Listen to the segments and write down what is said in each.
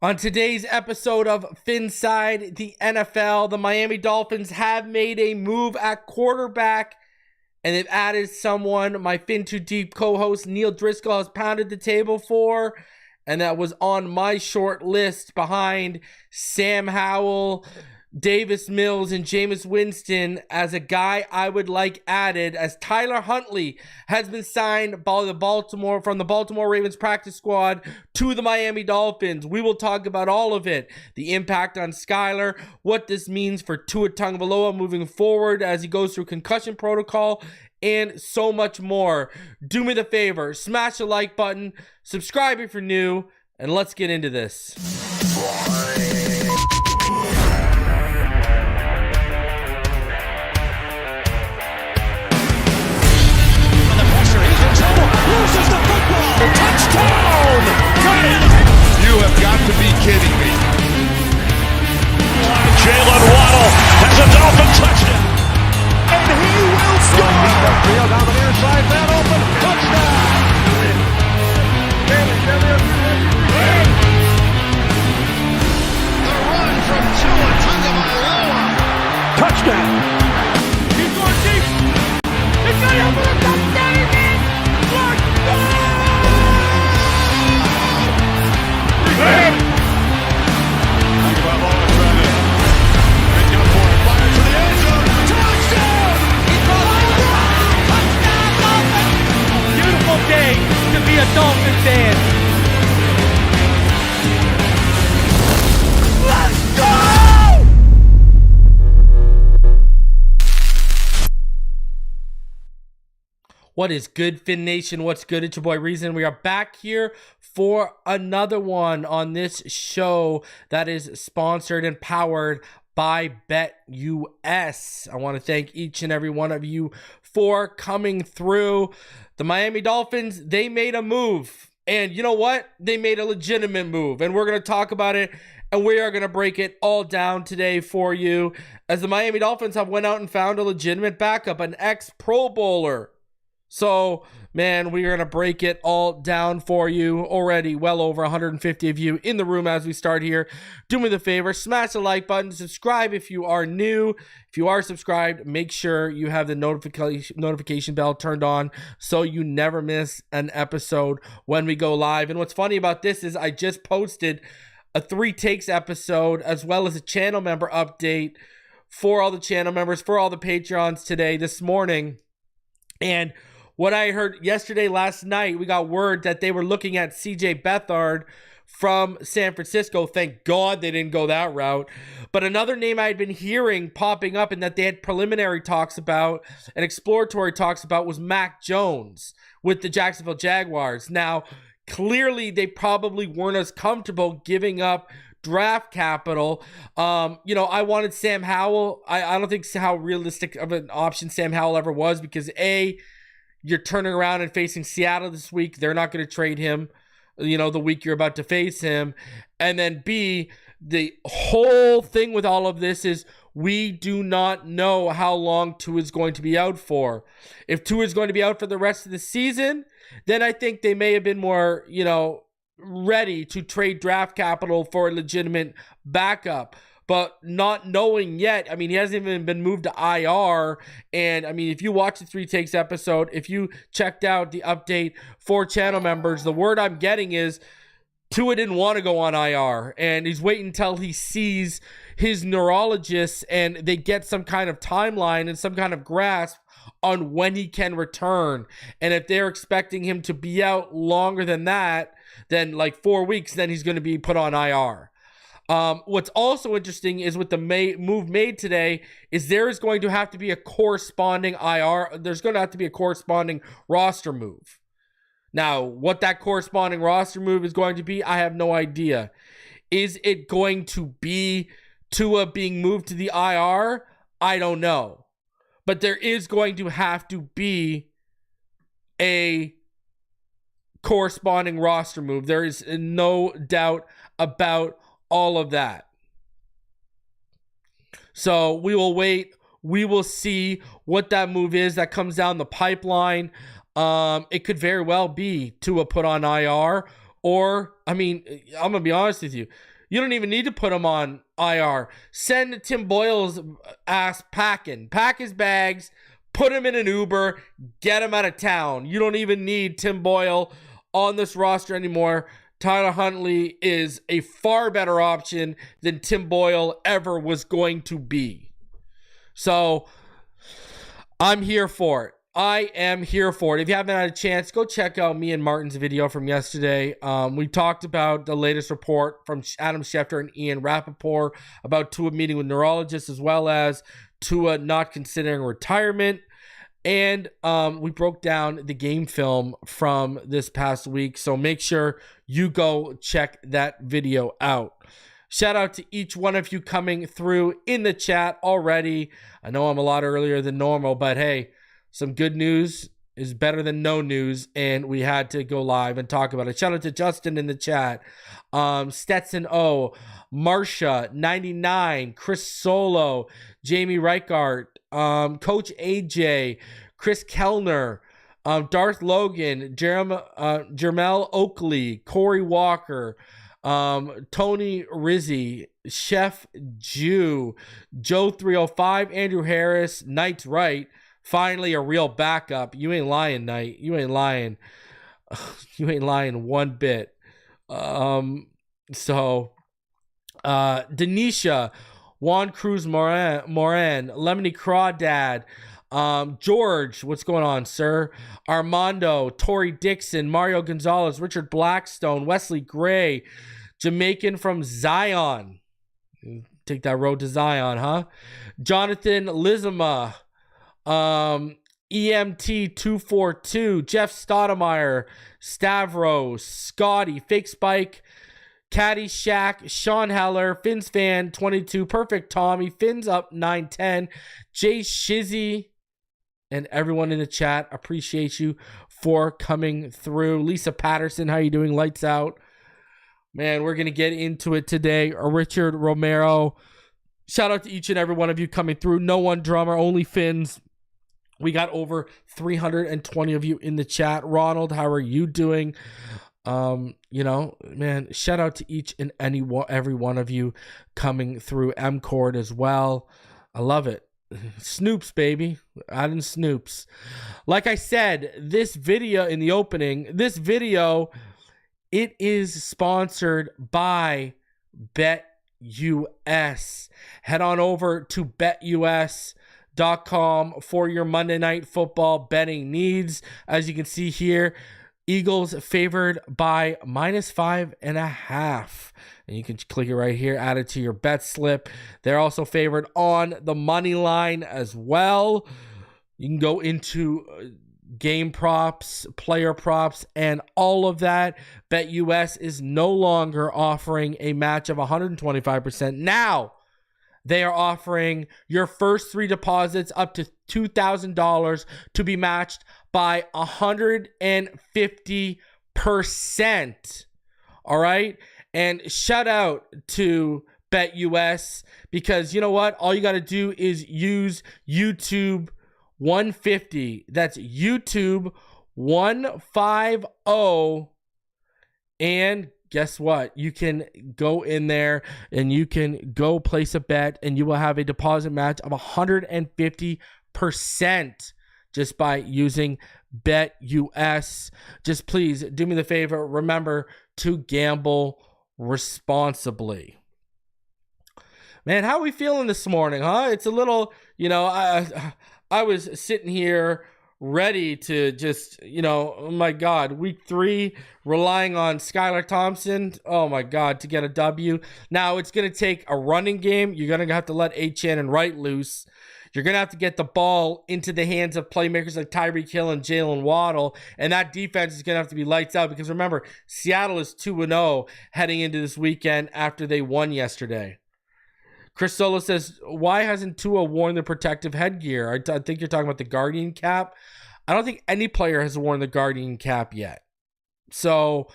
On today's episode of Phinside The NFL, the Miami Dolphins have made a move at quarterback, and they've added someone my Fin Too Deep co-host Neil Driscoll has pounded the table for, and that was on my short list behind Sam Howell, Davis Mills, and Jameis Winston as a guy I would like added, as Tyler Huntley has been signed by the Baltimore Ravens practice squad to the Miami Dolphins. We will talk about all of it, the impact on Skylar, what this means for Tua Tagovailoa moving forward as he goes through concussion protocol, and so much more. Do me the favor, smash the like button, subscribe if you're new, and let's get into this. Loses the football. Touchdown! Got it! You have got to be kidding me. Jalen Waddle has a Dolphin touchdown. And he will score! Field on the near side, man open. Touchdown! The run from Tua Tagovailoa. Touchdown! He's going deep. It's going over the touchdown again. Beautiful day to be a Dolphin fan. Let's go! What is good, Fin Nation? What's good? It's your boy Reason. We are back here for another one on this show that is sponsored and powered by BetUS. I want to thank each and every one of you for coming through. The Miami Dolphins, they made a move. And you know what? They made a legitimate move. And we're going to talk about it. And we are going to break it all down today for you. As the Miami Dolphins have went out and found a legitimate backup, an ex-Pro Bowler. So, man, we are going to break it all down for you already. Well over 150 of you in the room as we start here. Do me the favor, smash the like button, subscribe if you are new. If you are subscribed, make sure you have the notification bell turned on so you never miss an episode when we go live. And what's funny about this is I just posted a 3 Takes episode as well as a channel member update for all the channel members, for all the Patreons today, this morning. And what I heard last night, we got word that they were looking at CJ Beathard from San Francisco. Thank God they didn't go that route. But another name I had been hearing popping up and that they had preliminary talks about and exploratory talks about was Mac Jones with the Jacksonville Jaguars. Now, clearly they probably weren't as comfortable giving up draft capital. I wanted Sam Howell. I don't think how realistic of an option Sam Howell ever was because A, you're turning around and facing Seattle this week. They're not going to trade him, the week you're about to face him. And then B, the whole thing with all of this is we do not know how long Tua is going to be out for. If Tua is going to be out for the rest of the season, then I think they may have been more, ready to trade draft capital for a legitimate backup. But not knowing yet, he hasn't even been moved to IR. And, if you watch the 3 Takes episode, if you checked out the update for channel members, the word I'm getting is Tua didn't want to go on IR. And he's waiting until he sees his neurologist and they get some kind of timeline and some kind of grasp on when he can return. And if they're expecting him to be out longer than that, then like 4 weeks, then he's going to be put on IR. What's also interesting is with the move made today is there is going to have to be a corresponding IR. There's going to have to be a corresponding roster move. Now, what that corresponding roster move is going to be, I have no idea. Is it going to be Tua being moved to the IR? I don't know. But there is going to have to be a corresponding roster move. There is no doubt about all of that. So we will wait. We will see what that move is that comes down the pipeline. It could very well be Tua put on IR, Or, I mean, I'm going to be honest with you. You don't even need to put him on IR. Send Tim Boyle's ass packing. Pack his bags, put him in an Uber, get him out of town. You don't even need Tim Boyle on this roster anymore. Tyler Huntley is a far better option than Tim Boyle ever was going to be. So, I'm here for it. I am here for it. If you haven't had a chance, go check out me and Martin's video from yesterday. We talked about the latest report from Adam Schefter and Ian Rappaport about Tua meeting with neurologists, as well as Tua not considering retirement. And we broke down the game film from this past week. So make sure you go check that video out. Shout out to each one of you coming through in the chat already. I know I'm a lot earlier than normal, but hey, some good news is better than no news, and we had to go live and talk about it. Shout out to Justin in the chat. Stetson O, Marsha 99, Chris Solo, Jamie Reichart, Coach AJ, Chris Kellner, Darth Logan, Jermel Oakley, Corey Walker, Tony Rizzi, Chef Jew, Joe 305, Andrew Harris, Knight's Right. Finally, a real backup. You ain't lying, Knight. You ain't lying. You ain't lying one bit. Denisha, Juan Cruz Moran, Lemony Crawdad, George, what's going on, sir? Armando, Tori Dixon, Mario Gonzalez, Richard Blackstone, Wesley Gray, Jamaican from Zion. Take that road to Zion, huh? Jonathan Lizama, EMT 242, Jeff Stoudemire, Stavros, Scotty, Fake Spike, Caddy Shack, Sean Heller, Fins Fan 22, Perfect Tommy, Fins Up 910, Jay Shizzy, and everyone in the chat. Appreciate you for coming through. Lisa Patterson, how you doing? Lights out. Man, we're going to get into it today. Richard Romero, shout out to each and every one of you coming through. No one drummer, only Fins. We got over 320 of you in the chat. Ronald, how are you doing? Man, shout out to each and every one of you coming through. M-Cord as well. I love it. Snoops, baby. Adding Snoops. Like I said, this video in the opening, it is sponsored by BetUS. Head on over to BetUS.com for your Monday Night Football betting needs. As you can see here, Eagles favored by -5.5. And you can click it right here, add it to your bet slip. They're also favored on the money line as well. You can go into game props, player props, and all of that. BetUS is no longer offering a match of 125%. Now, they are offering your first 3 deposits up to $2,000 to be matched by 150%. All right? And shout out to BetUS, because you know what? All you got to do is use YouTube 150. That's YouTube 150. And guess what? You can go in there and you can go place a bet, and you will have a deposit match of 150% just by using BetUS. Just please do me the favor. Remember to gamble responsibly. Man, how are we feeling this morning, huh? It's a little, I was sitting here ready to just, oh my God, week 3, relying on Skylar Thompson, oh my God, to get a W. Now, it's going to take a running game. You're going to have to let Achane and Wright loose. You're going to have to get the ball into the hands of playmakers like Tyreek Hill and Jalen Waddle, and that defense is going to have to be lights out, because remember, Seattle is 2-0 heading into this weekend after they won yesterday. Chris Solo says, why hasn't Tua worn the protective headgear? I think you're talking about the Guardian cap. I don't think any player has worn the Guardian cap yet. So,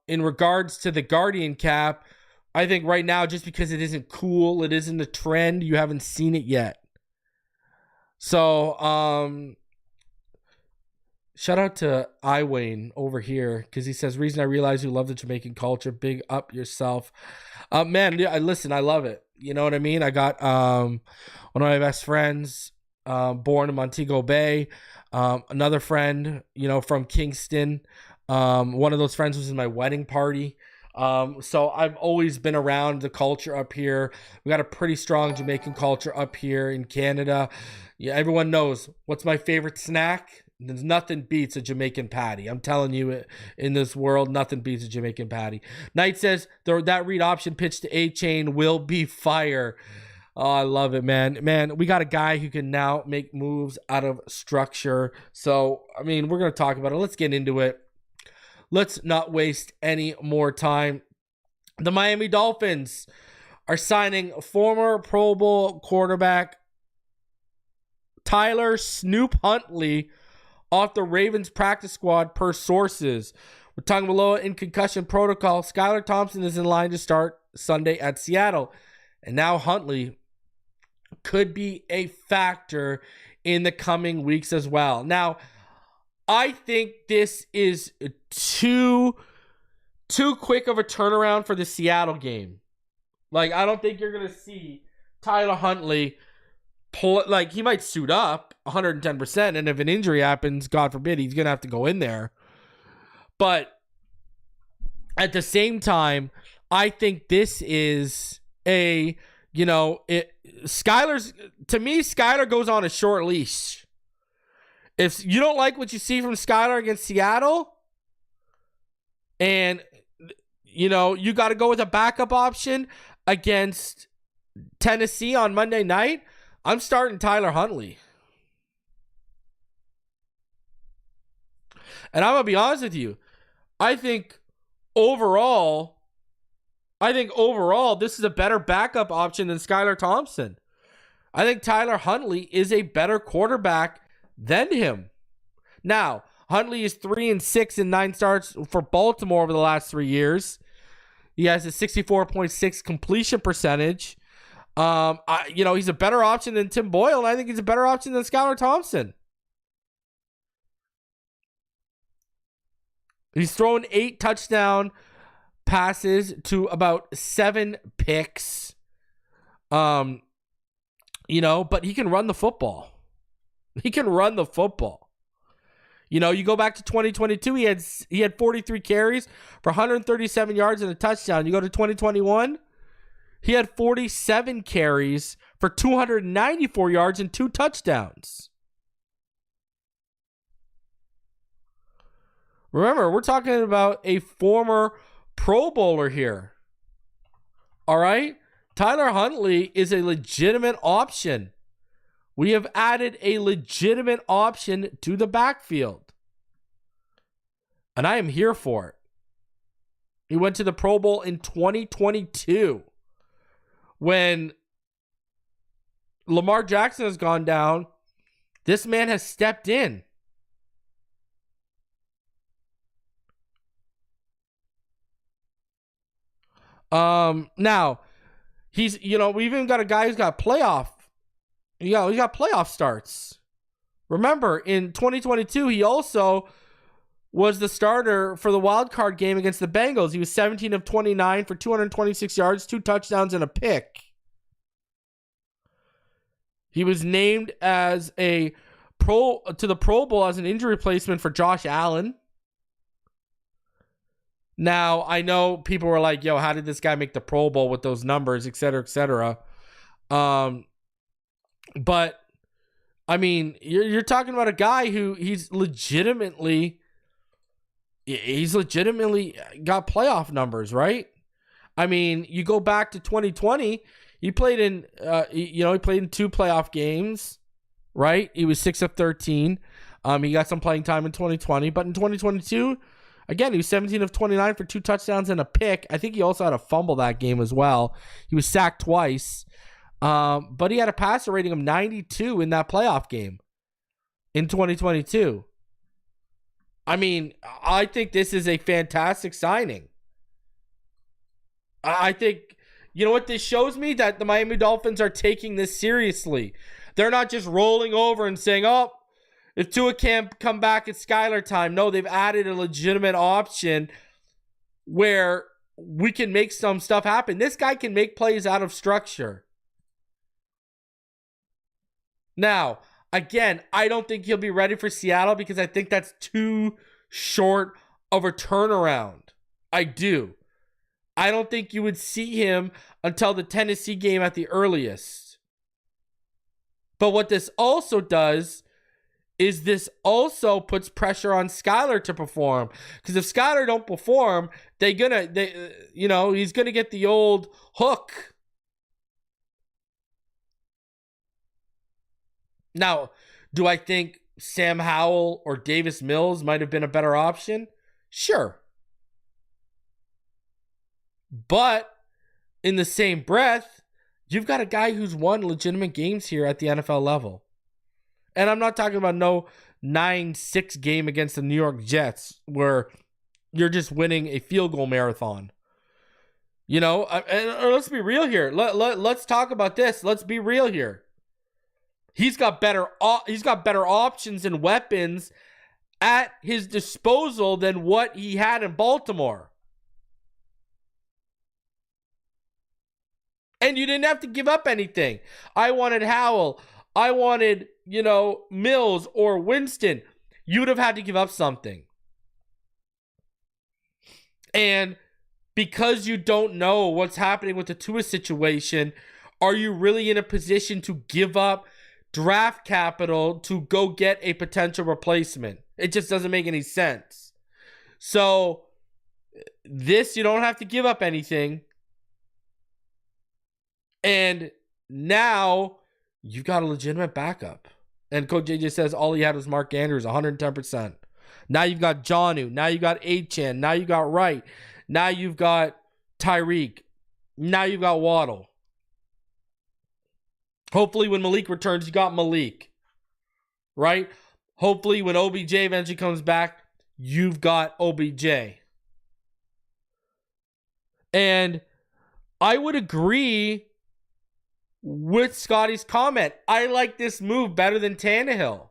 in regards to the Guardian cap, I think right now, just because it isn't cool, it isn't a trend, you haven't seen it yet. So, Shout out to Iwayne over here because he says, reason I realize you love the Jamaican culture. Big up yourself. Man, I love it. You know what I mean? I got one of my best friends born in Montego Bay. Another friend, from Kingston. One of those friends was in my wedding party. So I've always been around the culture up here. We got a pretty strong Jamaican culture up here in Canada. Yeah, everyone knows what's my favorite snack. There's nothing beats a Jamaican patty. I'm telling you, in this world, nothing beats a Jamaican patty. Knight says that read option pitch to A-Chain will be fire. Oh, I love it, man. Man, we got a guy who can now make moves out of structure. So, I mean, we're going to talk about it. Let's get into it. Let's not waste any more time. The Miami Dolphins are signing former Pro Bowl quarterback Tyler Snoop Huntley off the Ravens practice squad per sources. With Tagovailoa in concussion protocol, Skylar Thompson is in line to start Sunday at Seattle. And now Huntley could be a factor in the coming weeks as well. Now, I think this is too quick of a turnaround for the Seattle game. Like, I don't think you're going to see Tyler Huntley he might suit up 110%, and if an injury happens, God forbid, he's going to have to go in there. But at the same time, I think this is Skylar goes on a short leash. If you don't like what you see from Skylar against Seattle, and, you got to go with a backup option against Tennessee on Monday night, I'm starting Tyler Huntley. And I'm going to be honest with you. I think overall, this is a better backup option than Skylar Thompson. I think Tyler Huntley is a better quarterback than him. Now, Huntley is 3-6 in 9 starts for Baltimore over the last 3 years. He has a 64.6 completion percentage. He's a better option than Tim Boyle, and I think he's a better option than Skylar Thompson. He's thrown 8 touchdown passes to about 7 picks. But he can run the football. You go back to 2022, he had 43 carries for 137 yards and a touchdown. You go to 2021, he had 47 carries for 294 yards and 2 touchdowns. Remember, we're talking about a former Pro Bowler here. All right? Tyler Huntley is a legitimate option. We have added a legitimate option to the backfield. And I am here for it. He went to the Pro Bowl in 2022. When Lamar Jackson has gone down, this man has stepped in. Now, he's, we even got a guy who's got playoff. He's got playoff starts. Remember, in 2022, he also was the starter for the wild card game against the Bengals. He was 17 of 29 for 226 yards, 2 touchdowns, and a pick. He was named as to the Pro Bowl as an injury replacement for Josh Allen. Now, I know people were like, yo, how did this guy make the Pro Bowl with those numbers, et cetera, et cetera. But, I mean, you're talking about a guy who he's legitimately got playoff numbers, right? I mean, you go back to 2020, he played in 2 playoff games, right? He was 6 of 13. He got some playing time in 2020, but in 2022, again, he was 17 of 29 for 2 touchdowns and a pick. I think he also had a fumble that game as well. He was sacked twice. But he had a passer rating of 92 in that playoff game in 2022. I mean, I think this is a fantastic signing. I think, you know what this shows me? That the Miami Dolphins are taking this seriously. They're not just rolling over and saying, oh, If Tua can't come back at Skylar time, no, they've added a legitimate option where we can make some stuff happen. This guy can make plays out of structure. Now, again, I don't think he'll be ready for Seattle because I think that's too short of a turnaround. I do. I don't think you would see him until the Tennessee game at the earliest. But what this also does is this also puts pressure on Skylar to perform. Because if Skylar don't perform, he's gonna get the old hook. Now, do I think Sam Howell or Davis Mills might have been a better option? Sure. But in the same breath, you've got a guy who's won legitimate games here at the NFL level. And I'm not talking about no 9-6 game against the New York Jets where you're just winning a field goal marathon. You know, and let's be real here. Let's talk about this. Let's be real here. He's got better options and weapons at his disposal than what he had in Baltimore. And you didn't have to give up anything. I wanted Howell. I wanted, Mills or Winston. You'd have had to give up something. And because you don't know what's happening with the Tua situation, are you really in a position to give up draft capital to go get a potential replacement? It just doesn't make any sense. So this, you don't have to give up anything. And now you've got a legitimate backup. And Coach JJ says all he had was Mark Andrews, 110%. Now you've got Jonnu. Now you've got Achane. Now you got Wright. Now you've got Tyreek. Now you've got Waddle. Hopefully when Malik returns, you got Malik. Right? Hopefully when OBJ eventually comes back, you've got OBJ. And I would agree with Scotty's comment. I like this move better than Tannehill.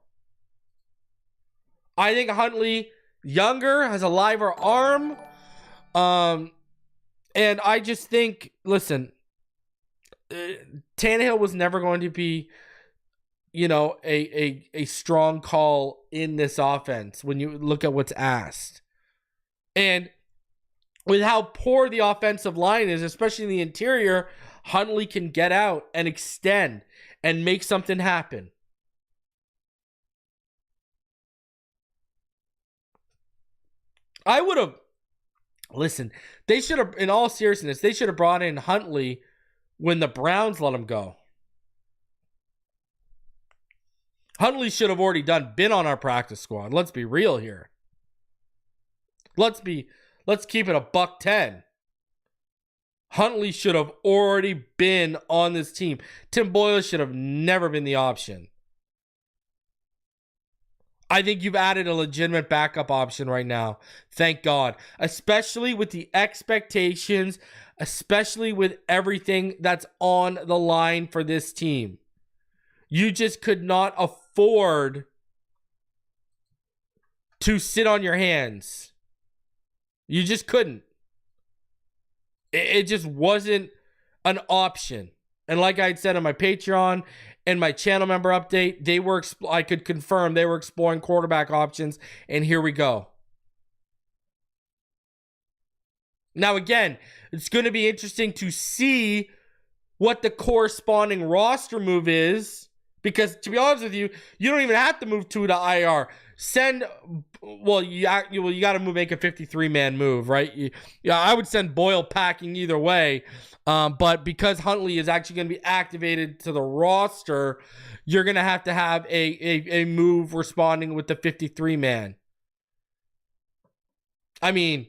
I think Huntley, younger, has a liver arm. And I just think, listen, Tannehill was never going to be, a strong call in this offense when you look at what's asked. And with how poor the offensive line is, especially in the interior, Huntley can get out and extend and make something happen. I would have, listen, they should have, in all seriousness, they should have brought in Huntley when the Browns let him go. Huntley should have already been on our practice squad. Let's be real here. Let's keep it a $110. Huntley should have already been on this team. Tim Boyle should have never been the option. I think you've added a legitimate backup option right now. Thank God. Especially with the expectations, especially with everything that's on the line for this team. You just could not afford to sit on your hands. You just couldn't. It just wasn't an option. And like I said on my Patreon and my channel member update, I could confirm they were exploring quarterback options, and here we go. Now again, it's going to be interesting to see what the corresponding roster move is, because to be honest with you, you don't even have to move Tua to IR. You got to make a 53-man move, right? I would send Boyle packing either way. But because Huntley is actually going to be activated to the roster, you're going to have a move responding with the 53-man. I mean,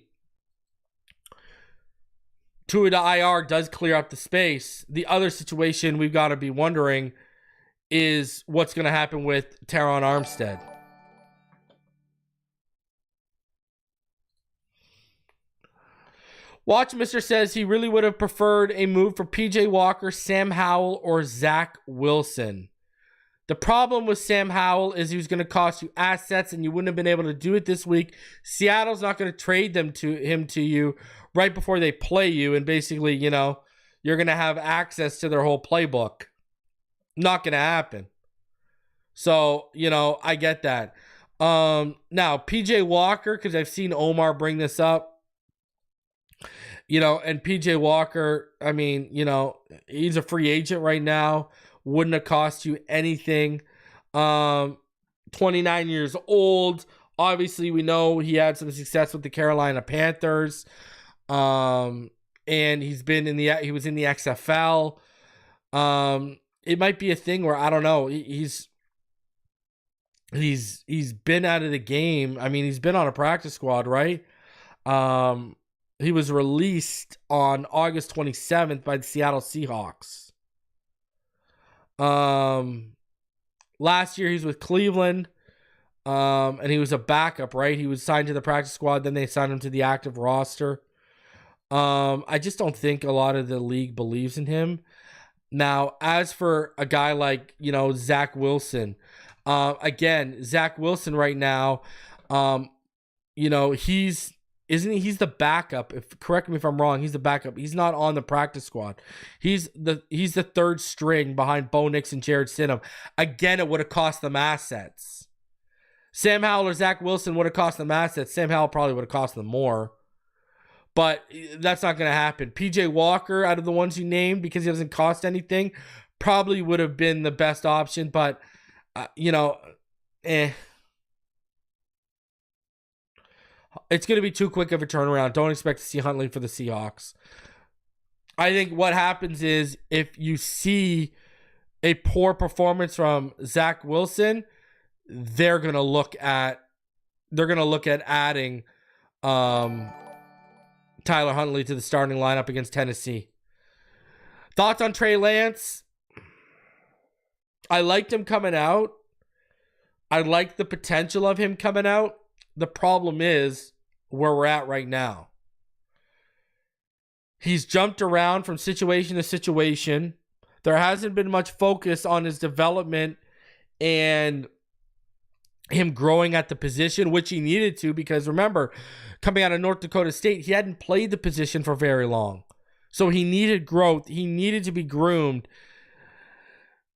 Tua to IR does clear up the space. The other situation we've got to be wondering is what's going to happen with Teron Armstead. Watchmister says he really would have preferred a move for PJ Walker, Sam Howell, or Zach Wilson. The problem with Sam Howell is he was going to cost you assets, and you wouldn't have been able to do it this week. Seattle's not going to trade him to you right before they play you, and basically, you're going to have access to their whole playbook. Not going to happen. So, I get that. Now, PJ Walker, because I've seen Omar bring this up, and PJ Walker, I mean, he's a free agent right now. Wouldn't have cost you anything. 29 years old. Obviously, we know he had some success with the Carolina Panthers. And he was in the XFL. It might be a thing where, I don't know, he's been out of the game. I mean, he's been on a practice squad, right? He was released on August 27th by the Seattle Seahawks. Last year he was with Cleveland, and he was a backup, right? He was signed to the practice squad, then they signed him to the active roster. I just don't think a lot of the league believes in him. Now, as for a guy like, Zach Wilson, again, Zach Wilson right now, he's the backup. Correct me if I'm wrong, he's the backup. He's not on the practice squad. He's the third string behind Bo Nix and Jared Stidham. Again, it would have cost them assets. Sam Howell or Zach Wilson would have cost them assets. Sam Howell probably would have cost them more. But that's not going to happen. PJ Walker, out of the ones you named, because he doesn't cost anything, probably would have been the best option. But, It's going to be too quick of a turnaround. Don't expect to see Huntley for the Seahawks. I think what happens is if you see a poor performance from Zach Wilson, they're going to look at adding Tyler Huntley to the starting lineup against Tennessee. Thoughts on Trey Lance? I liked him coming out. I like the potential of him coming out. The problem is where we're at right now. He's jumped around from situation to situation. There hasn't been much focus on his development and him growing at the position, which he needed to, because remember, coming out of North Dakota State, he hadn't played the position for very long. So he needed growth. He needed to be groomed.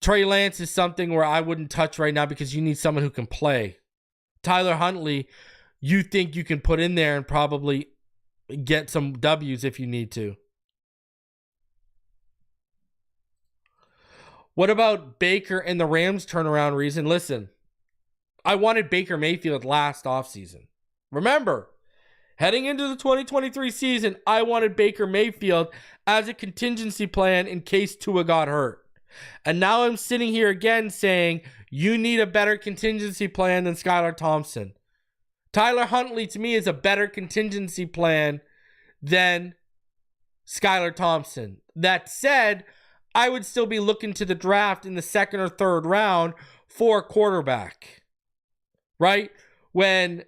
Trey Lance is something where I wouldn't touch right now because you need someone who can play. Tyler Huntley, you think you can put in there and probably get some W's if you need to. What about Baker and the Rams turnaround reason? Listen, I wanted Baker Mayfield last offseason. Remember, heading into the 2023 season, I wanted Baker Mayfield as a contingency plan in case Tua got hurt. And now I'm sitting here again saying you need a better contingency plan than Skylar Thompson. Tyler Huntley, to me, is a better contingency plan than Skylar Thompson. That said, I would still be looking to the draft in the second or third round for a quarterback. Right? When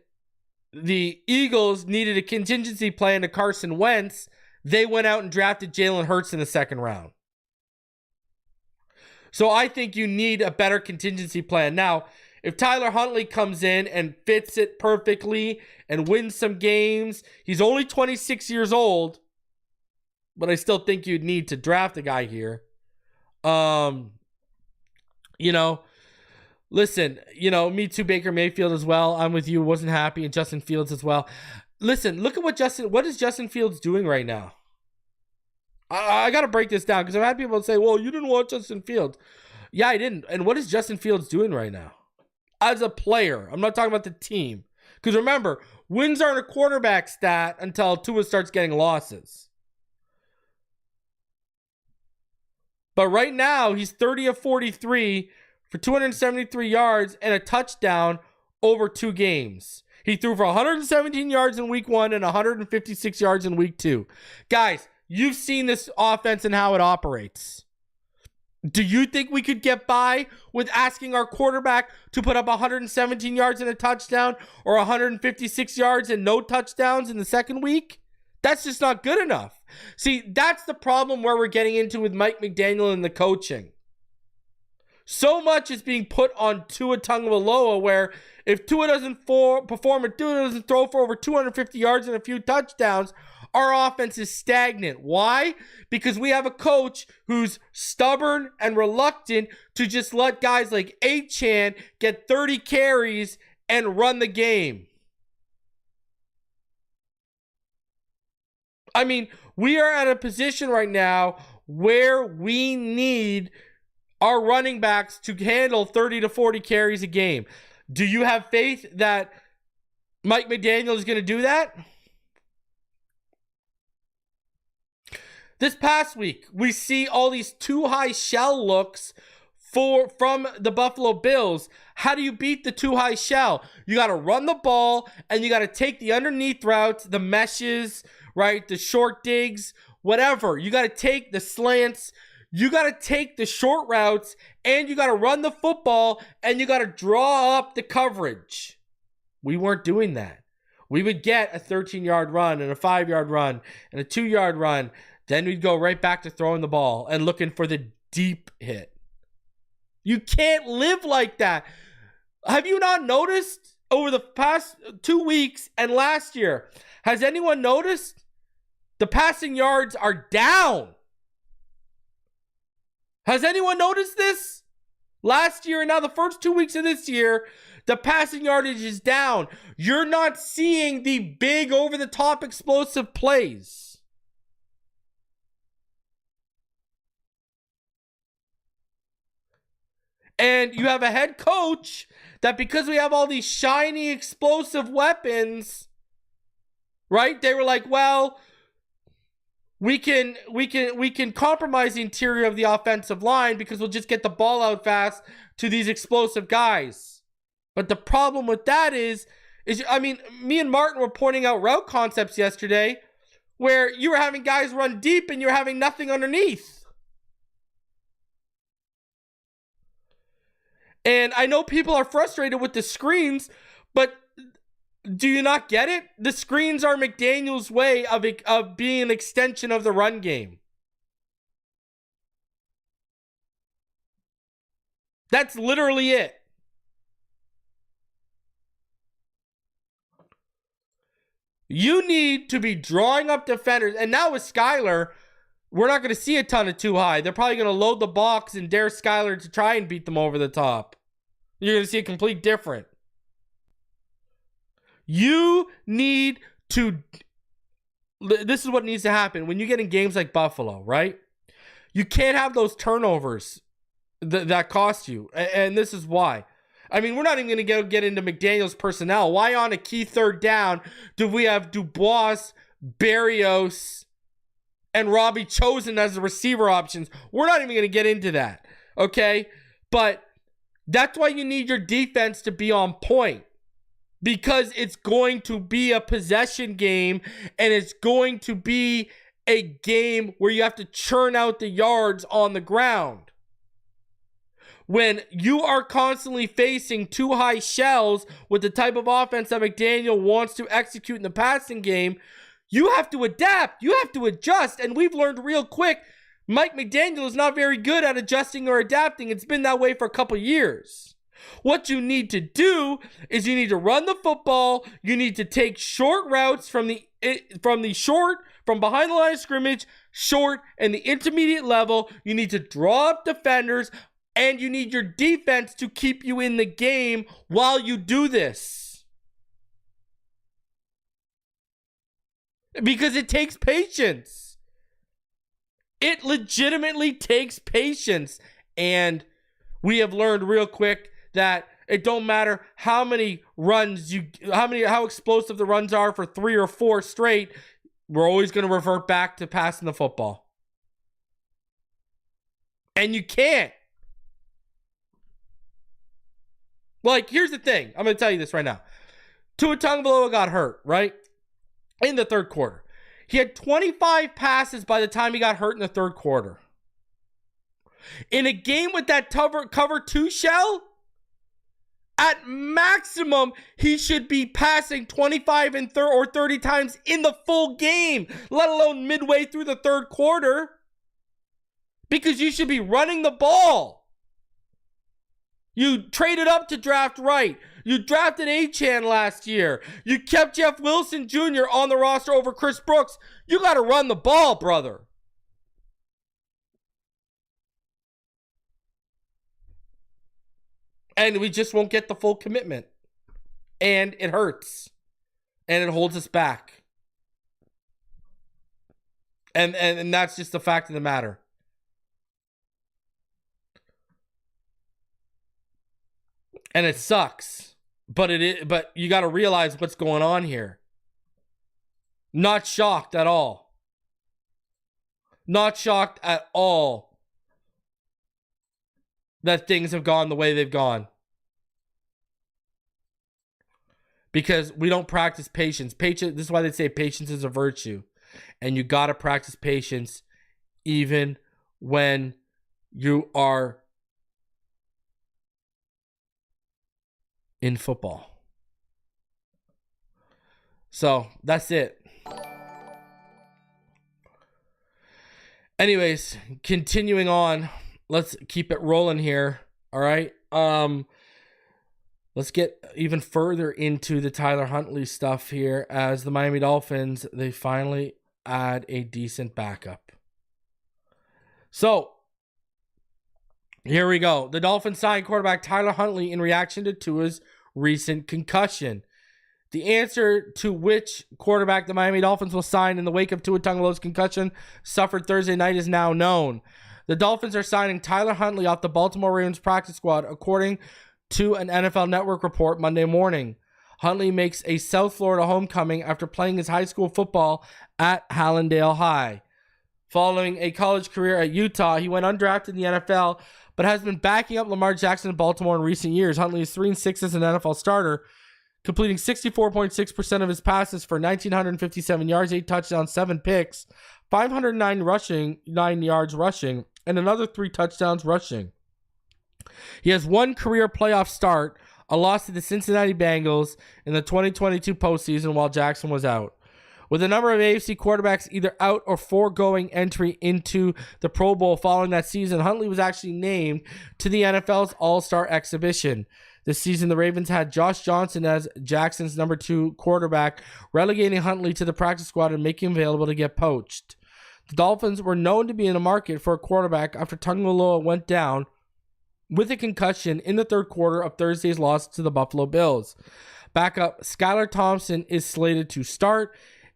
the Eagles needed a contingency plan to Carson Wentz, they went out and drafted Jalen Hurts in the second round. So I think you need a better contingency plan. Now, if Tyler Huntley comes in and fits it perfectly and wins some games, he's only 26 years old, but I still think you'd need to draft a guy here. Listen, me too, Baker Mayfield as well. I'm with you. Wasn't happy, and Justin Fields as well. Listen, look at what is Justin Fields doing right now? I got to break this down because I've had people say, well, you didn't watch Justin Fields. Yeah, I didn't. And what is Justin Fields doing right now? As a player, I'm not talking about the team. Because remember, wins aren't a quarterback stat until Tua starts getting losses. But right now, he's 30 of 43 for 273 yards and a touchdown over 2 games. He threw for 117 yards in week 1 and 156 yards in week 2. Guys, you've seen this offense and how it operates. Do you think we could get by with asking our quarterback to put up 117 yards and a touchdown or 156 yards and no touchdowns in the second week? That's just not good enough. See, that's the problem where we're getting into with Mike McDaniel and the coaching. So much is being put on Tua Tagovailoa, where if Tua doesn't perform and Tua doesn't throw for over 250 yards and a few touchdowns, our offense is stagnant. Why? Because we have a coach who's stubborn and reluctant to just let guys like Achane get 30 carries and run the game. I mean, we are at a position right now where we need our running backs to handle 30 to 40 carries a game. Do you have faith that Mike McDaniel is going to do that? This past week, we see all these too high shell looks from the Buffalo Bills. How do you beat the too high shell? You got to run the ball, and you got to take the underneath routes, the meshes, right? The short digs, whatever. You got to take the slants. You got to take the short routes, and you got to run the football, and you got to draw up the coverage. We weren't doing that. We would get a 13-yard run and a 5-yard run and a 2-yard run. Then we'd go right back to throwing the ball and looking for the deep hit. You can't live like that. Have you not noticed over the past 2 weeks and last year? Has anyone noticed the passing yards are down? Has anyone noticed this? Last year and now the first 2 weeks of this year, the passing yardage is down. You're not seeing the big over-the-top explosive plays. And you have a head coach that, because we have all these shiny explosive weapons, right? They were like, well, we can compromise the interior of the offensive line because we'll just get the ball out fast to these explosive guys. But the problem with that is I mean, me and Martin were pointing out route concepts yesterday where you were having guys run deep and you're having nothing underneath. And I know people are frustrated with the screens, but do you not get it? The screens are McDaniel's way of being an extension of the run game. That's literally it. You need to be drawing up defenders. And now with Skylar, we're not going to see a ton of too high. They're probably going to load the box and dare Skylar to try and beat them over the top. You're going to see a complete different. You need to... This is what needs to happen. When you get in games like Buffalo, right? You can't have those turnovers that cost you. And this is why. I mean, we're not even going to get into McDaniel's personnel. Why on a key third down do we have Dubois, Berrios, and Robbie Chosen as the receiver options? We're not even going to get into that, okay? But that's why you need your defense to be on point, because it's going to be a possession game, and it's going to be a game where you have to churn out the yards on the ground. When you are constantly facing too high shells with the type of offense that McDaniel wants to execute in the passing game, you have to adapt. You have to adjust. And we've learned real quick, Mike McDaniel is not very good at adjusting or adapting. It's been that way for a couple years. What you need to do is you need to run the football. You need to take short routes from behind the line of scrimmage, short, and the intermediate level. You need to draw up defenders, and you need your defense to keep you in the game while you do this. Because it takes patience. It legitimately takes patience. And we have learned real quick that it don't matter how many runs how explosive the runs are for 3 or 4 straight, we're always going to revert back to passing the football. And you can't. Like, here's the thing. I'm going to tell you this right now. Tua Tagovailoa got hurt, right? In the third quarter. He had 25 passes by the time he got hurt in the third quarter. In a game with that cover 2 shell, at maximum, he should be passing 25 and or 30 times in the full game, let alone midway through the third quarter. Because you should be running the ball. You traded up to draft right. You drafted Achane last year. You kept Jeff Wilson Jr. on the roster over Chris Brooks. You got to run the ball, brother. And we just won't get the full commitment. And it hurts. And it holds us back. And that's just the fact of the matter. And it sucks. But you got to realize what's going on here. Not shocked at all. Not shocked at all that things have gone the way they've gone. Because we don't practice patience. This is why they say patience is a virtue. And you got to practice patience even when you are in football. So, that's it. Anyways, continuing on. Let's keep it rolling here. All right. Let's get even further into the Tyler Huntley stuff here as the Miami Dolphins, they finally add a decent backup. So, here we go. The Dolphins signed quarterback Tyler Huntley in reaction to Tua's recent concussion. The answer to which quarterback the Miami Dolphins will sign in the wake of Tua Tagovailoa's concussion suffered Thursday night is now known. The Dolphins are signing Tyler Huntley off the Baltimore Ravens practice squad, according to an NFL Network report Monday morning. Huntley makes a South Florida homecoming after playing his high school football at Hallandale High. Following a college career at Utah, he went undrafted in the NFL, but has been backing up Lamar Jackson in Baltimore in recent years. Huntley is 3-6 as an NFL starter, completing 64.6% of his passes for 1,957 yards, 8 touchdowns, 7 picks, 509 yards rushing, and another 3 touchdowns rushing. He has one career playoff start, a loss to the Cincinnati Bengals in the 2022 postseason while Jackson was out. With a number of AFC quarterbacks either out or foregoing entry into the Pro Bowl following that season, Huntley was actually named to the NFL's All-Star exhibition. This season, the Ravens had Josh Johnson as Jackson's number 2 quarterback, relegating Huntley to the practice squad and making him available to get poached. The Dolphins were known to be in the market for a quarterback after Tagovailoa went down with a concussion in the third quarter of Thursday's loss to the Buffalo Bills. Backup Skylar Thompson is slated to start,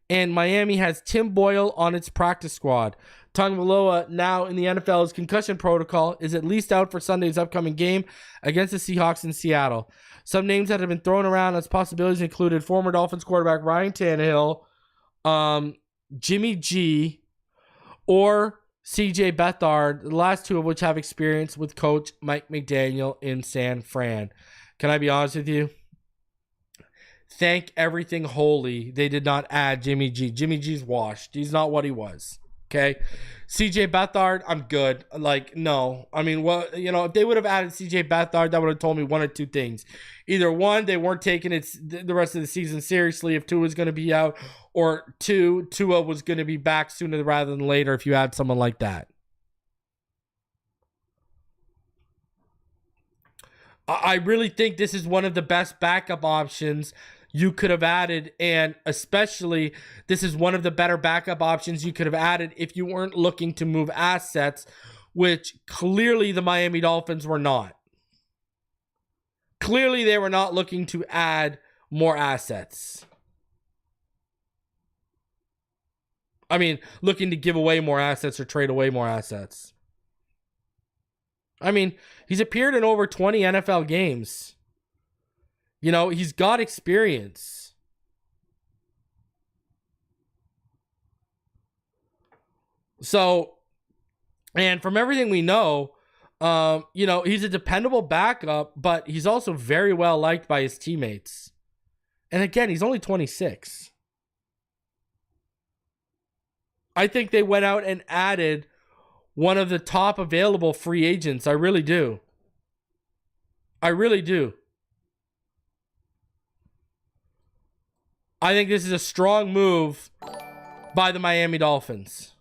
and Miami has Tim Boyle on its practice squad. Tagovailoa, now in the NFL's concussion protocol, is at least out for Sunday's upcoming game against the Seahawks in Seattle. Some names that have been thrown around as possibilities included former Dolphins quarterback Ryan Tannehill, Jimmy G, or CJ Beathard, the last 2 of which have experience with coach Mike McDaniel in San Fran. Can I be honest with you? Thank everything holy they did not add Jimmy G. Jimmy G's washed. He's not what he was. Okay? CJ Beathard, I'm good. Like, no. I mean, well, you know, if they would have added CJ Beathard, that would have told me one or two things. Either one, they weren't taking the rest of the season seriously if Tua was going to be out, or 2, Tua was going to be back sooner rather than later if you had someone like that. I really think this is one of the best backup options you could have added, and especially this is one of the better backup options you could have added if you weren't looking to move assets, which clearly the Miami Dolphins were not. Clearly they were not looking to add more assets. I mean, looking to give away more assets or trade away more assets. I mean, he's appeared in over 20 NFL games. You know, he's got experience. So, and from everything we know, you know, he's a dependable backup, but he's also very well liked by his teammates. And again, he's only 26. I think they went out and added one of the top available free agents. I really do. I really do. I think this is a strong move by the Miami Dolphins.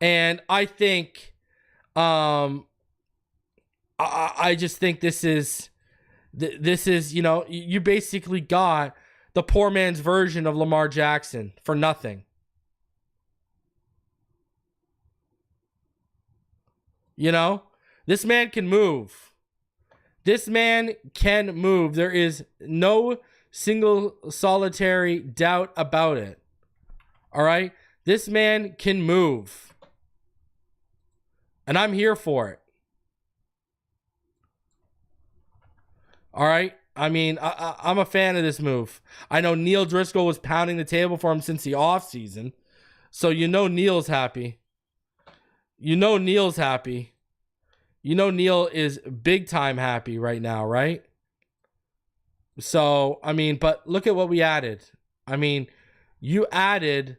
And I think I just think this is, you basically got the poor man's version of Lamar Jackson for nothing. This man can move. This man can move. There is no single solitary doubt about it. All right? This man can move. And I'm here for it. All right? I mean, I'm a fan of this move. I know Neil Driscoll was pounding the table for him since the offseason. So Neil's happy. Neil's happy. Neil is big time happy right now, right? So, I mean, but look at what we added. I mean, you added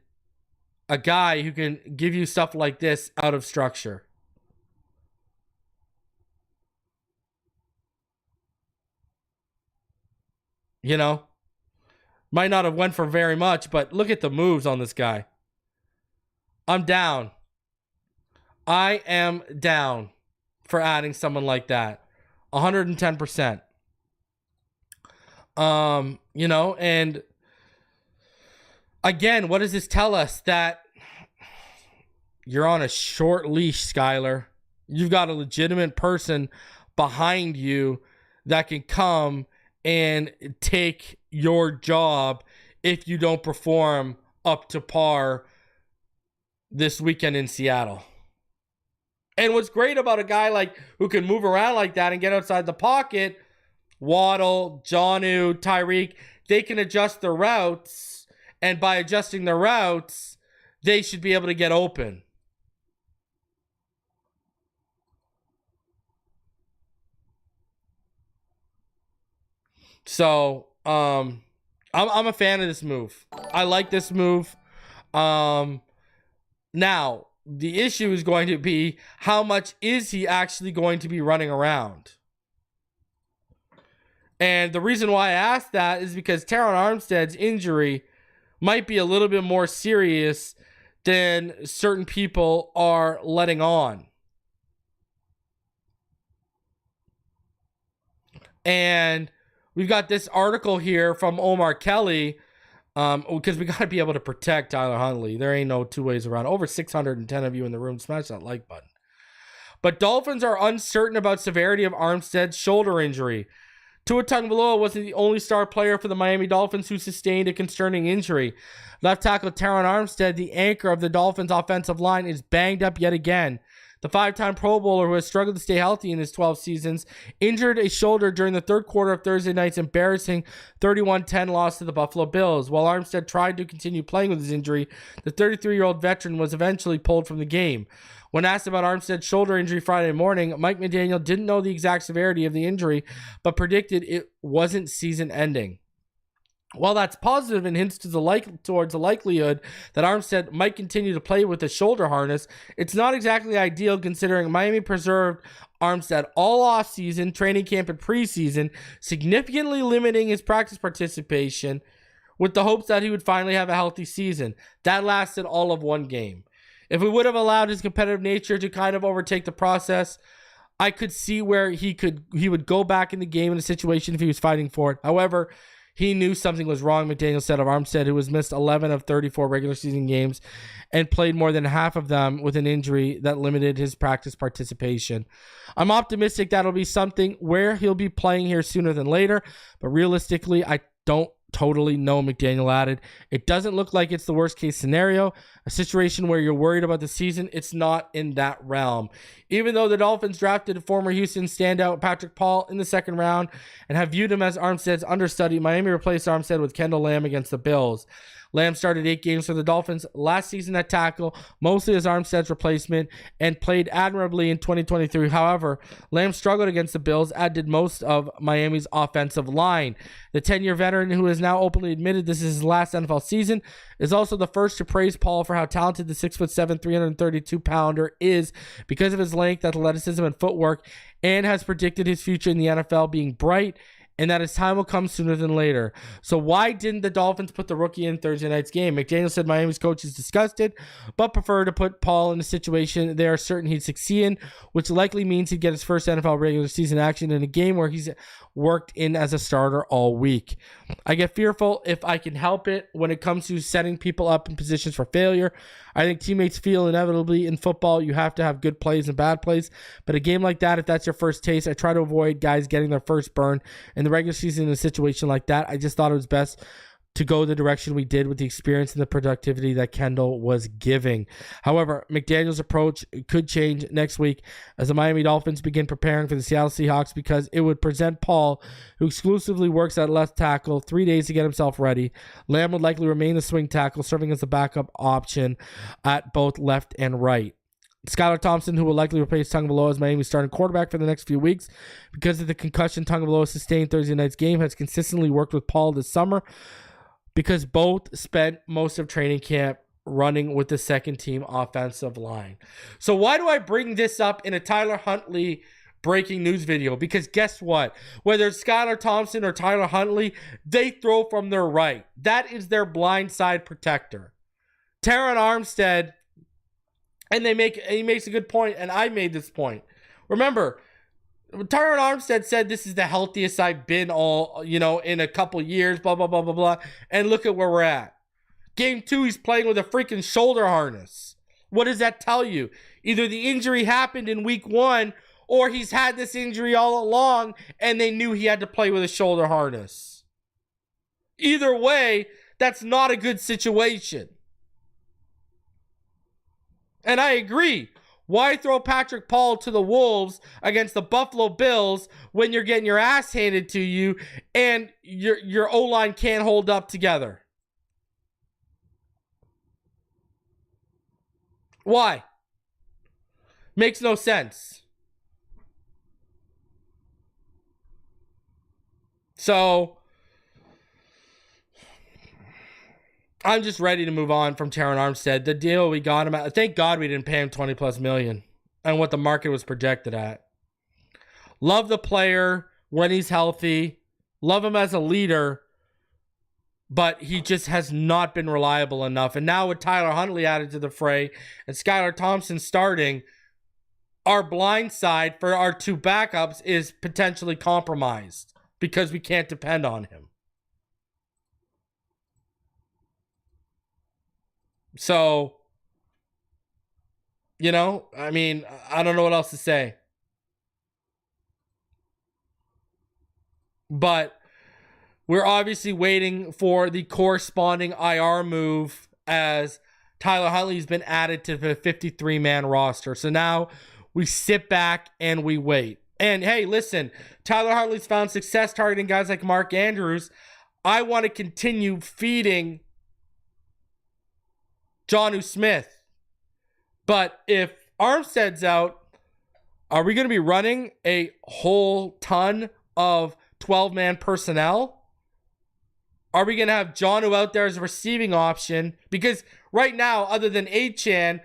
a guy who can give you stuff like this out of structure. Might not have went for very much, but look at the moves on this guy. I'm down. I am down for adding someone like that. 110%. And again, what does this tell us? That you're on a short leash, Skylar. You've got a legitimate person behind you that can come and take your job if you don't perform up to par this weekend in Seattle. And what's great about a guy who can move around like that and get outside the pocket, Waddle, Jonnu, Tyreek, they can adjust their routes, and by adjusting their routes, they should be able to get open. So, I'm a fan of this move. I like this move. Now, the issue is going to be, how much is he actually going to be running around? And the reason why I asked that is because Terron Armstead's injury might be a little bit more serious than certain people are letting on. And we've got this article here from Omar Kelly, because we got to be able to protect Tyler Huntley. There ain't no two ways around. Over 610 of you in the room. Smash that like button. But Dolphins are uncertain about severity of Armstead's shoulder injury. Tua Tagovailoa wasn't the only star player for the Miami Dolphins who sustained a concerning injury. Left tackle Terron Armstead, the anchor of the Dolphins' offensive line, is banged up yet again. The 5-time Pro Bowler, who has struggled to stay healthy in his 12 seasons, injured a shoulder during the third quarter of Thursday night's embarrassing 31-10 loss to the Buffalo Bills. While Armstead tried to continue playing with his injury, the 33-year-old veteran was eventually pulled from the game. When asked about Armstead's shoulder injury Friday morning, Mike McDaniel didn't know the exact severity of the injury, but predicted it wasn't season-ending. While that's positive and hints towards the likelihood that Armstead might continue to play with a shoulder harness, it's not exactly ideal considering Miami preserved Armstead all offseason, training camp, and preseason, significantly limiting his practice participation with the hopes that he would finally have a healthy season. That lasted all of one game. If we would have allowed his competitive nature to kind of overtake the process, I could see where he would go back in the game in a situation if he was fighting for it. However, he knew something was wrong, McDaniel said of Armstead, who has missed 11 of 34 regular season games and played more than half of them with an injury that limited his practice participation. I'm optimistic that'll be something where he'll be playing here sooner than later, but realistically, I don't totally know, McDaniel added. It doesn't look like it's the worst case scenario, a situation where you're worried about the season. It's not in that realm. Even though the Dolphins drafted former Houston standout Patrick Paul in the second round and have viewed him as Armstead's understudy, Miami replaced Armstead with Kendall Lamb against the Bills. Lamb started 8 games for the Dolphins last season at tackle, mostly as Armstead's replacement, and played admirably in 2023. However, Lamb struggled against the Bills, as did most of Miami's offensive line. The 10-year veteran, who has now openly admitted this is his last NFL season, is also the first to praise Paul for how talented the 6'7", 332-pounder is because of his length, athleticism, and footwork, and has predicted his future in the NFL being bright and that his time will come sooner than later. So why didn't the Dolphins put the rookie in Thursday night's game? McDaniel said Miami's coach is disgusted, but prefer to put Paul in a situation they are certain he'd succeed in, which likely means he'd get his first NFL regular season action in a game where he's worked in as a starter all week. I get fearful if I can help it when it comes to setting people up in positions for failure. I think teammates feel inevitably in football you have to have good plays and bad plays, but a game like that, if that's your first taste, I try to avoid guys getting their first burn in the regular season in a situation like that. I just thought it was best to go the direction we did with the experience and the productivity that Kendall was giving. However, McDaniel's approach could change next week as the Miami Dolphins begin preparing for the Seattle Seahawks, because it would present Paul, who exclusively works at left tackle, 3 days to get himself ready. Lamb would likely remain the swing tackle, serving as a backup option at both left and right. Skylar Thompson, who will likely replace Tagovailoa as Miami's starting quarterback for the next few weeks because of the concussion Tagovailoa sustained Thursday night's game, has consistently worked with Paul this summer, because both spent most of training camp running with the second team offensive line. So why do I bring this up in a Tyler Huntley breaking news video? Because guess what? Whether it's Skylar Thompson or Tyler Huntley, they throw from their right. That is their blind side protector. Taron Armstead, and he makes a good point, and I made this point. Remember, Tyron Armstead said this is the healthiest I've been in a couple years, blah, blah, blah, blah, blah. And look at where we're at. Game 2, he's playing with a freaking shoulder harness. What does that tell you? Either the injury happened in week 1, or he's had this injury all along and they knew he had to play with a shoulder harness. Either way, that's not a good situation. And I agree. Why throw Patrick Paul to the Wolves against the Buffalo Bills when you're getting your ass handed to you and your O-line can't hold up together? Why? Makes no sense. So I'm just ready to move on from Taron Armstead. The deal we got him at, thank God we didn't pay him $20+ million and what the market was projected at. Love the player when he's healthy. Love him as a leader, but he just has not been reliable enough. And now with Tyler Huntley added to the fray and Skylar Thompson starting, our blind side for our 2 backups is potentially compromised because we can't depend on him. So, I don't know what else to say. But we're obviously waiting for the corresponding IR move as Tyler Huntley's been added to the 53-man roster. So now we sit back and we wait. And hey, listen, Tyler Huntley's found success targeting guys like Mark Andrews. I want to continue feeding Jonnu Smith. But if Armstead's out, are we going to be running a whole ton of 12-man personnel? Are we going to have Jonnu out there as a receiving option? Because right now, other than Achane,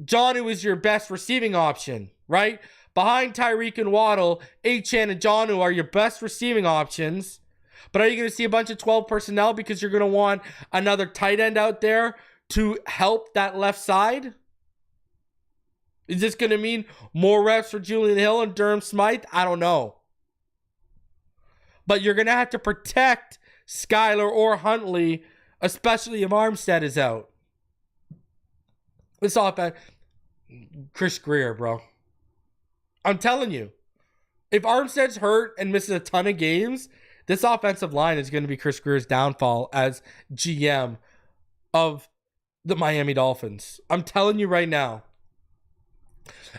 Jonnu is your best receiving option, right? Behind Tyreek and Waddle, Achane and Jonnu are your best receiving options. But are you going to see a bunch of 12 personnel because you're going to want another tight end out there to help that left side? Is this going to mean more reps for Julian Hill and Durham Smythe? I don't know. But you're going to have to protect Skylar or Huntley, especially if Armstead is out. It's all about Chris Greer, bro. I'm telling you, if Armstead's hurt and misses a ton of games, this offensive line is going to be Chris Greer's downfall as GM of the Miami Dolphins. I'm telling you right now.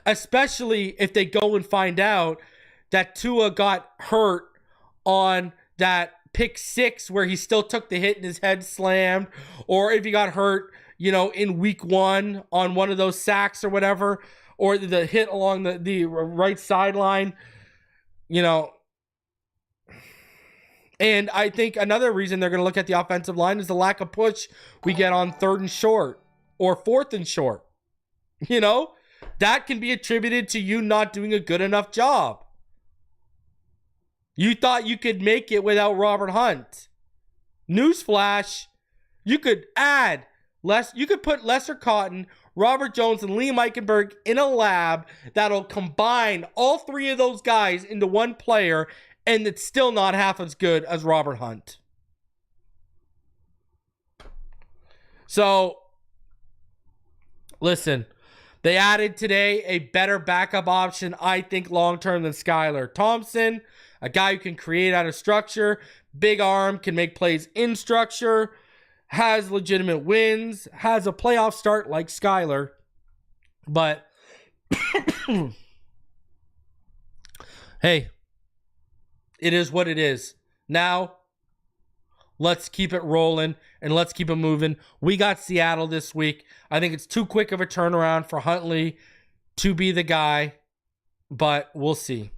Especially if they go and find out that Tua got hurt on that pick 6 where he still took the hit and his head slammed, or if he got hurt, in week 1 on one of those sacks or whatever, or the hit along the right sideline, And I think another reason they're going to look at the offensive line is the lack of push we get on 3rd and short or 4th and short. That can be attributed to you not doing a good enough job. You thought you could make it without Robert Hunt. Newsflash, you could put Lester Cotton, Robert Jones, and Liam Eichenberg in a lab that'll combine all three of those guys into one player, and it's still not half as good as Robert Hunt. So, listen, they added today a better backup option, I think, long-term than Skylar Thompson, a guy who can create out of structure, big arm, can make plays in structure, has legitimate wins, has a playoff start like Skylar. But, hey, it is what it is. Now, let's keep it rolling and let's keep it moving. We got Seattle this week. I think it's too quick of a turnaround for Huntley to be the guy, but we'll see.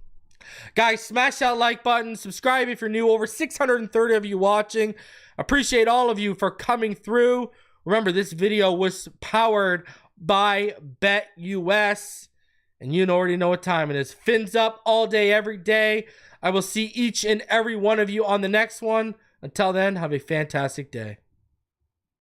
Guys, smash that like button. Subscribe if you're new. Over 630 of you watching. Appreciate all of you for coming through. Remember, this video was powered by BetUS. And you already know what time it is. Fins up all day, every day. I will see each and every one of you on the next one. Until then, have a fantastic day.